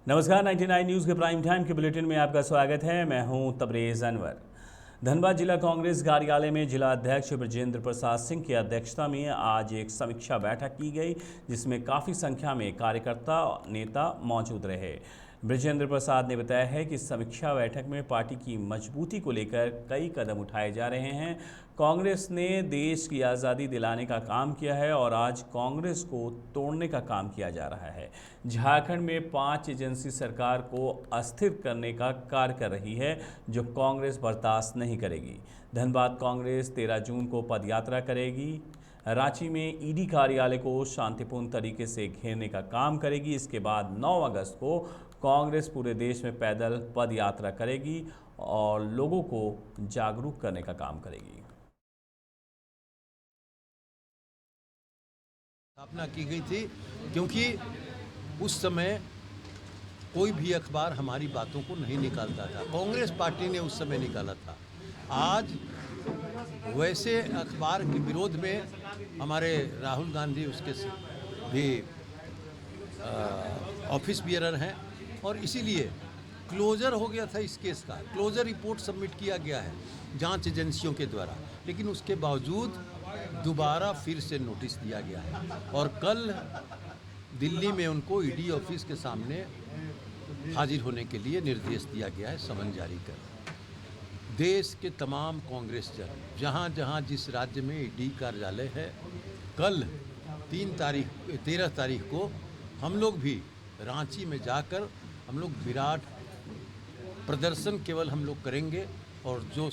नमस्कार 99 न्यूज़ के prime time के बुलेटिन में आपका स्वागत है। मैं हूं तबरेज़ अनवर। धनबाद जिला कांग्रेस कार्यालय में जिला अध्यक्ष ब्रजेंद्र प्रसाद सिंह की अध्यक्षता में आज एक समीक्षा बैठक की गई, जिसमें काफ़ी संख्या में कार्यकर्ता नेता मौजूद रहे। ब्रजेंद्र प्रसाद ने बताया है कि समीक्षा बैठक में पार्टी की मजबूती को लेकर कई कदम उठाए जा रहे हैं। कांग्रेस ने देश की आज़ादी दिलाने का काम किया है और आज कांग्रेस को तोड़ने का काम किया जा रहा है। झारखंड में 5 एजेंसी सरकार को अस्थिर करने का कार्य कर रही है, जो कांग्रेस बर्दाश्त नहीं करेगी। धनबाद कांग्रेस 13 जून को पदयात्रा करेगी। रांची में ईडी कार्यालय को शांतिपूर्ण तरीके से घेरने का काम करेगी। इसके बाद 9 अगस्त को कांग्रेस पूरे देश में पैदल पद यात्रा करेगी और लोगों को जागरूक करने का काम करेगी। स्थापना की गई थी क्योंकि उस समय कोई भी अखबार हमारी बातों को नहीं निकालता था। कांग्रेस पार्टी ने उस समय निकाला था। आज वैसे अखबार के विरोध में हमारे राहुल गांधी उसके भी ऑफिस बियरर हैं और इसीलिए क्लोजर हो गया था इस केस का। क्लोजर रिपोर्ट सबमिट किया गया है जांच एजेंसियों के द्वारा, लेकिन उसके बावजूद दोबारा फिर से नोटिस दिया गया है और कल दिल्ली में उनको ईडी ऑफिस के सामने हाजिर होने के लिए निर्देश दिया गया है, समन जारी कर। देश के तमाम कांग्रेस जन जहाँ जहाँ जिस राज्य में ईडी कार्यालय है, कल 13 तारीख को हम लोग भी रांची में जाकर हम लोग विराट प्रदर्शन केवल हम लोग करेंगे और जो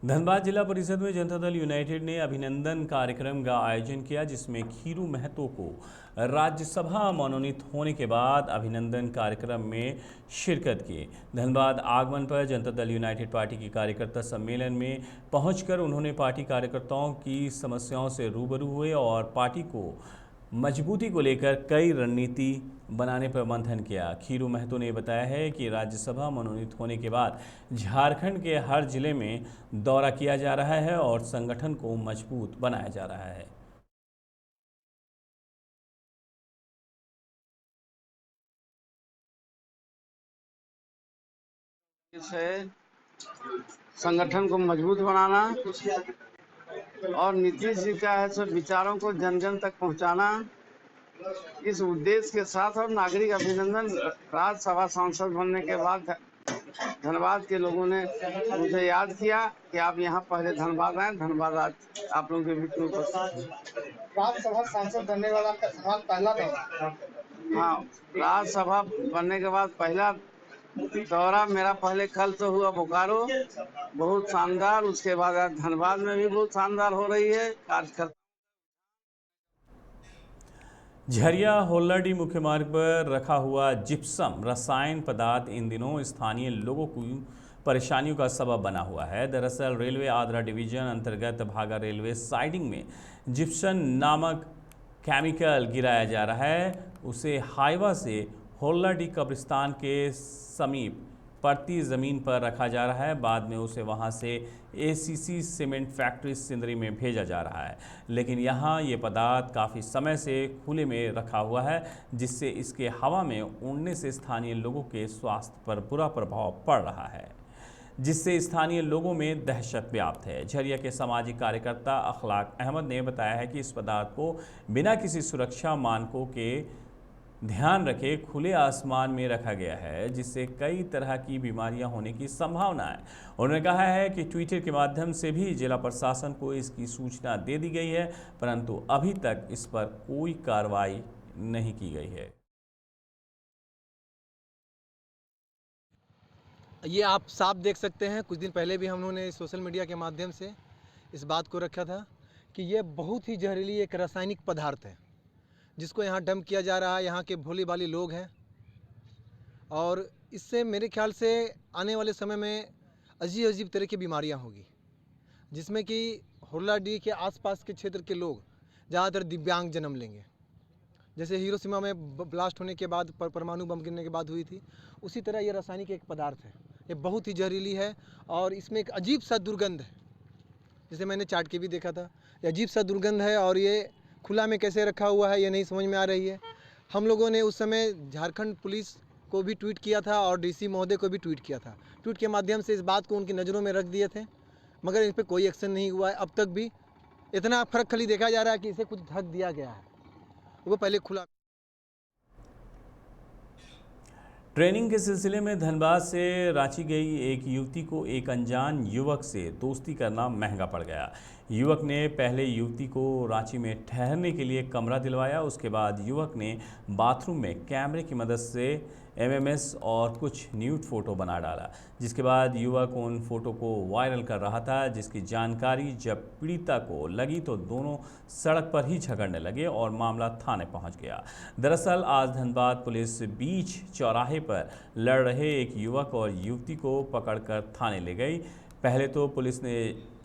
धनबाद जिला परिषद में जनता दल यूनाइटेड ने अभिनंदन कार्यक्रम का आयोजन किया, जिसमें खीरू महतो को राज्यसभा मनोनीत होने के बाद अभिनंदन कार्यक्रम में शिरकत की। धनबाद आगमन पर जनता दल यूनाइटेड पार्टी की कार्यकर्ता सम्मेलन में पहुंचकर उन्होंने पार्टी कार्यकर्ताओं की समस्याओं से रूबरू हुए और पार्टी को मजबूती को लेकर कई रणनीति बनाने पर मंथन किया। खीरू महतो ने बताया है कि राज्यसभा मनोनीत होने के बाद झारखंड के हर जिले में दौरा किया जा रहा है और संगठन को मजबूत बनाया जा रहा है। संगठन को मजबूत बनाना और नीतीश जी का है सो विचारों को जन जन तक पहुंचाना, इस उद्देश्य के साथ और नागरिक अभिनंदन राज्यसभा सांसद बनने के बाद धनबाद के लोगों ने मुझे याद किया कि आप यहाँ पहले धनबाद आए। धनबाद आज आप लोगों के बीच में राज्यसभा सांसद बनने वाला का सवाल पहला था। हाँ, राज्यसभा बनने के बाद पहला दौरा मेरा पहले कल तो हुआ बोकारो, बहुत शानदार। उसके बाद आज धनबाद में भी बहुत शानदार हो रही है। कार्यकर्ता झरिया होल्लाडी मुख्य मार्ग पर रखा हुआ जिप्सम रसायन पदार्थ इन दिनों स्थानीय लोगों की परेशानियों का सबब बना हुआ है। दरअसल रेलवे आद्रा डिवीजन अंतर्गत भागा रेलवे साइडिंग में जिप्सम नामक केमिकल गिराया जा रहा है। उसे हाईवा से होल्लाडी कब्रिस्तान के समीप पड़ती ज़मीन पर रखा जा रहा है। बाद में उसे वहां से एसीसी सीमेंट फैक्ट्री सिंदरी में भेजा जा रहा है, लेकिन यहां ये पदार्थ काफ़ी समय से खुले में रखा हुआ है, जिससे इसके हवा में उड़ने से स्थानीय लोगों के स्वास्थ्य पर बुरा प्रभाव पड़ रहा है, जिससे स्थानीय लोगों में दहशत व्याप्त है। झरिया के सामाजिक कार्यकर्ता अखलाक अहमद ने बताया है कि इस पदार्थ को बिना किसी सुरक्षा मानकों के ध्यान रखे खुले आसमान में रखा गया है, जिससे कई तरह की बीमारियां होने की संभावना है। उन्होंने कहा है कि ट्विटर के माध्यम से भी जिला प्रशासन को इसकी सूचना दे दी गई है, परंतु अभी तक इस पर कोई कार्रवाई नहीं की गई है। ये आप साफ देख सकते हैं, कुछ दिन पहले भी हम लोगों ने सोशल मीडिया के माध्यम से इस बात को रखा था कि ये बहुत ही जहरीली एक रासायनिक पदार्थ है, जिसको यहाँ डंप किया जा रहा है। यहाँ के भोले भाले लोग हैं और इससे मेरे ख्याल से आने वाले समय में अजीब अजीब तरह की बीमारियाँ होगी, जिसमें कि होल्लाडी के आसपास के क्षेत्र के लोग ज़्यादातर दिव्यांग जन्म लेंगे। जैसे हिरोशिमा में ब्लास्ट होने के बाद परमाणु बम गिरने के बाद हुई थी, उसी तरह ये रासायनिक एक पदार्थ है। ये बहुत ही जहरीली है और इसमें एक अजीब सा दुर्गंध है, जैसे मैंने चाट के भी देखा था। ये अजीब सा दुर्गंध है और ये खुला में कैसे रखा हुआ है ये नहीं समझ में आ रही है। हम लोगों ने उस समय झारखंड पुलिस को भी ट्वीट किया था और डीसी महोदय को भी ट्वीट किया था। ट्वीट के माध्यम से इस बात को उनकी नज़रों में रख दिए थे, मगर इस पर कोई एक्शन नहीं हुआ है। अब तक भी इतना फर्क खाली देखा जा रहा है कि इसे कुछ ढक दिया गया है, वो पहले खुला। ट्रेनिंग के सिलसिले में धनबाद से रांची गई एक युवती को एक अनजान युवक से दोस्ती करना महंगा पड़ गया। युवक ने पहले युवती को रांची में ठहरने के लिए कमरा दिलवाया। उसके बाद युवक ने बाथरूम में कैमरे की मदद से एमएमएस और कुछ न्यूड फोटो बना डाला, जिसके बाद युवक उन फोटो को वायरल कर रहा था। जिसकी जानकारी जब पीड़िता को लगी तो दोनों सड़क पर ही झगड़ने लगे और मामला थाने पहुंच गया। दरअसल आज धनबाद पुलिस बीच चौराहे पर लड़ रहे एक युवक और युवती को पकड़कर थाने ले गई। पहले तो पुलिस ने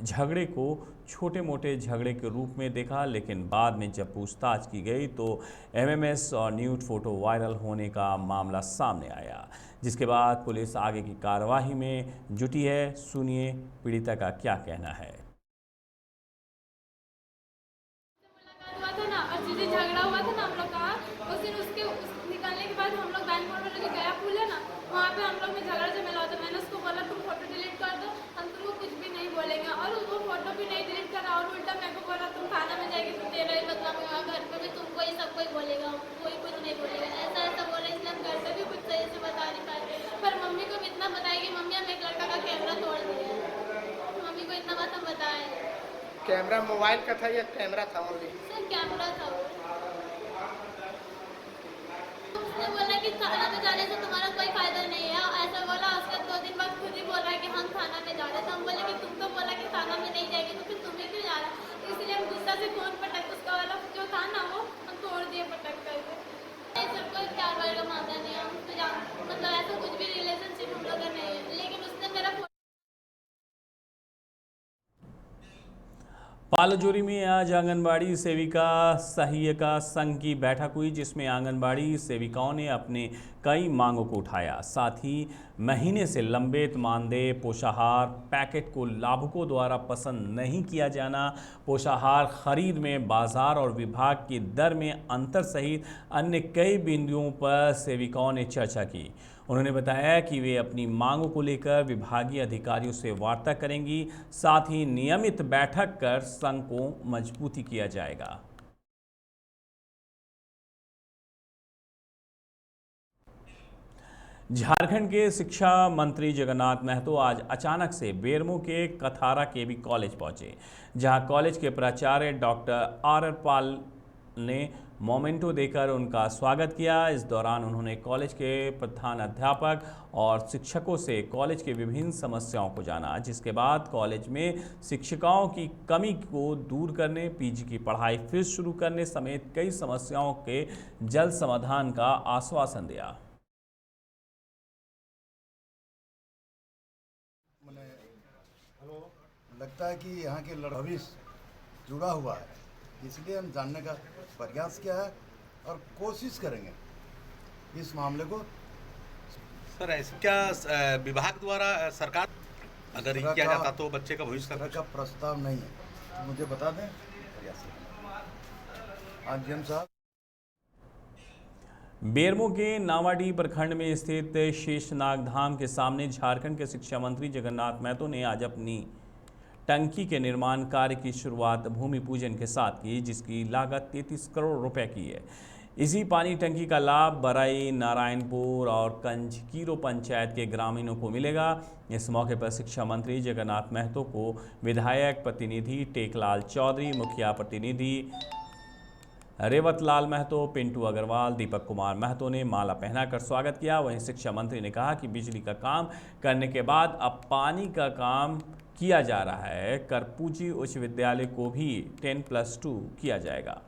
झगड़े को छोटे मोटे झगड़े के रूप में देखा, लेकिन बाद में जब पूछताछ की गई तो एमएमएस और न्यूड फोटो वायरल होने का मामला सामने आया, जिसके बाद पुलिस आगे की कार्रवाई में जुटी है। सुनिए पीड़िता का क्या कहना है। झगड़ा हुआ था ना हम लोग का, उस दिन उसके निकलने के बाद हम लोग बैंक मोड़ में जो गया पुल है ना, वहाँ पे हम लोग में झगड़ा जमेला होता। मैंने उसको बोला तुम फोटो डिलीट कर दो, हम तुमको कुछ भी नहीं बोलेंगे, और वो फोटो भी नहीं डिलीट करा और उल्टा मेरे को बोला तुम थाना में जाएगी तो तेरा ही बदनाम होगा, घर पे भी तुमको ही सब कोई बोलेगा, कोई कुछ नहीं बोलेगा, ऐसा ऐसा बोला। इसलिए हम घर पे भी कुछ सही से बता नहीं पाए, पर मम्मी को भी इतना बताएगी। मम्मी हम एक लड़का का कैमरा तोड़ दिया, मम्मी को इतना बात हम बताए। कैमरा मोबाइल का था या कैमरा था ओनली? सर कैमरा था वो। उसने बोला कि थाना में जाने से तुम्हारा कोई फायदा नहीं है, ऐसा बोला। उसके 2 दिन बाद खुद ही बोल रहा है कि हम थाना में जा रहे थे। हम बोले कि तुम तो बोला कि थाना में नहीं जाएगी तो फिर तुम्हें क्यों जा रहा? इसलिए हम गुस्सा से फोन पटक, उसका वाला जो था ना वो हम तोड़ दिए पटक करके। ये सब कोई कार्रवाई का मामला नहीं है, हम तो मतलब ऐसा कुछ भी रिलेशनशिप हम लोग का नहीं है, लेकिन उसने मेरा पालजोरी में आज आंगनबाड़ी सेविका सहायिका संघ की बैठक हुई, जिसमें आंगनबाड़ी सेविकाओं ने अपने कई मांगों को उठाया। साथ ही महीने से लंबित मानदेय, पोषाहार पैकेट को लाभुकों द्वारा पसंद नहीं किया जाना, पोषाहार खरीद में बाजार और विभाग की दर में अंतर सहित अन्य कई बिंदुओं पर सेविकाओं ने चर्चा की। उन्होंने बताया कि वे अपनी मांगों को लेकर विभागीय अधिकारियों से वार्ता करेंगी। साथ ही नियमित बैठक कर संघ को मजबूती किया जाएगा। झारखंड के शिक्षा मंत्री जगन्नाथ महतो आज अचानक से बेरमो के कथारा केवी कॉलेज पहुंचे, जहां कॉलेज के प्राचार्य डॉक्टर आर पाल ने मोमेंटो देकर उनका स्वागत किया। इस दौरान उन्होंने कॉलेज के प्रधान अध्यापक और शिक्षकों से कॉलेज की विभिन्न समस्याओं को जाना, जिसके बाद कॉलेज में शिक्षिकाओं की कमी को दूर करने, पीजी की पढ़ाई फिर शुरू करने समेत कई समस्याओं के जल्द समाधान का आश्वासन दिया। लगता है कि यहाँ के भविष्य जुड़ा हुआ है, इसलिए हम जानने का प्रयास किया है और कोशिश करेंगे इस मामले को। सर ऐसे क्या विभाग द्वारा सरकार अगर ये किया जाता तो बच्चे का भविष्य का प्रस्ताव नहीं है, तो मुझे बता दें। आज जन साहब बेरमो के नावाडीह प्रखंड में स्थित शेषनाग धाम के सामने झारखंड के शिक्षा मंत्री जगन्नाथ महतो ने आज अपनी टंकी के निर्माण कार्य की शुरुआत भूमि पूजन के साथ की, जिसकी लागत 33 करोड़ रुपए की है। इसी पानी टंकी का लाभ बराई, नारायणपुर और कंजकीरो पंचायत के ग्रामीणों को मिलेगा। इस मौके पर शिक्षा मंत्री जगन्नाथ महतो को विधायक प्रतिनिधि टेकलाल चौधरी, मुखिया प्रतिनिधि रेवतलाल महतो, पिंटू अग्रवाल, दीपक कुमार महतो ने माला पहनाकर स्वागत किया। वहीं शिक्षा मंत्री ने कहा कि बिजली का काम करने के बाद अब पानी का काम किया जा रहा है। करपूजी उच्च विद्यालय को भी 10+2 किया जाएगा।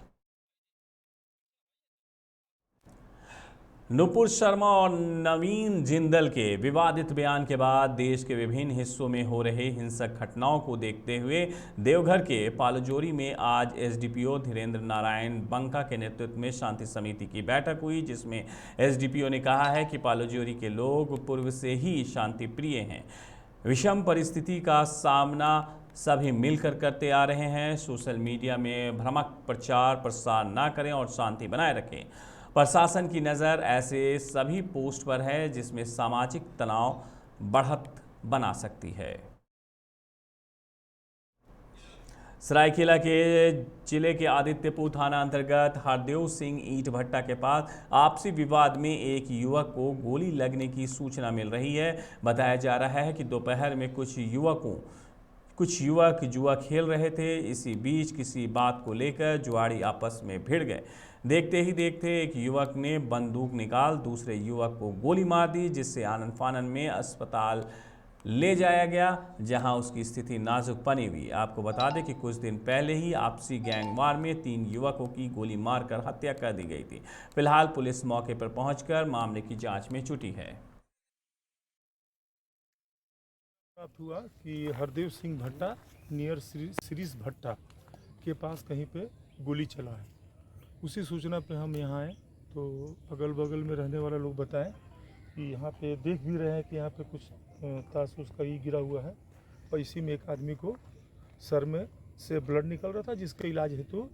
नुपुर शर्मा और नवीन जिंदल के विवादित बयान के बाद देश के विभिन्न हिस्सों में हो रहे हिंसक घटनाओं को देखते हुए देवघर के पालजोरी में आज एसडीपीओ धीरेन्द्र नारायण बंका के नेतृत्व में शांति समिति की बैठक हुई, जिसमें एसडीपीओ ने कहा है कि पालजोरी के लोग पूर्व से ही शांति प्रिय हैं। विषम परिस्थिति का सामना सभी मिलकर करते आ रहे हैं। सोशल मीडिया में भ्रामक प्रचार प्रसार ना करें और शांति बनाए रखें। प्रशासन की नज़र ऐसे सभी पोस्ट पर है जिसमें सामाजिक तनाव बढ़त बना सकती है। सरायकेला के जिले के आदित्यपुर थाना अंतर्गत हरदेव सिंह ईंट भट्टा के पास आपसी विवाद में एक युवक को गोली लगने की सूचना मिल रही है। बताया जा रहा है कि दोपहर में कुछ युवक जुआ खेल रहे थे। इसी बीच किसी बात को लेकर जुआड़ी आपस में भिड़ गए। देखते ही देखते एक युवक ने बंदूक निकाल दूसरे युवक को गोली मार दी, जिससे आनन फानन में अस्पताल ले जाया गया, जहां उसकी स्थिति नाजुक बनी हुई। आपको बता दें कि कुछ दिन पहले ही आपसी गैंगवार में 3 युवकों की गोली मारकर हत्या कर दी गई थी। फिलहाल पुलिस मौके पर पहुंचकर मामले की जांच में जुटी है। प्राप्त हुआ कि हरदेव सिंह भट्टा नियर श्रीस भट्टा के पास कहीं पे गोली चला है। उसी सूचना पे हम यहाँ आए तो अगल बगल में रहने वाले लोग बताएं कि यहाँ पे देख भी रहे हैं कि यहाँ पे कुछ तास उसका ही गिरा हुआ है और इसी में एक आदमी को सर में से ब्लड निकल रहा था, जिसका इलाज हेतु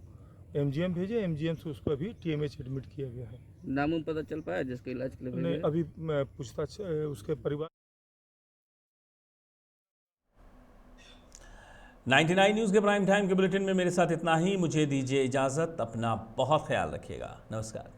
एमजीएम भेजे। एमजीएम से उसको अभी टीएमएच एडमिट किया गया है। नाम पता चल पाया जिसके इलाज के लिए? नहीं, अभी पूछताछ उसके परिवार। 99 न्यूज़ के प्राइम टाइम के बुलेटिन में मेरे साथ इतना ही। मुझे दीजिए इजाज़त। अपना बहुत ख्याल रखिएगा। नमस्कार।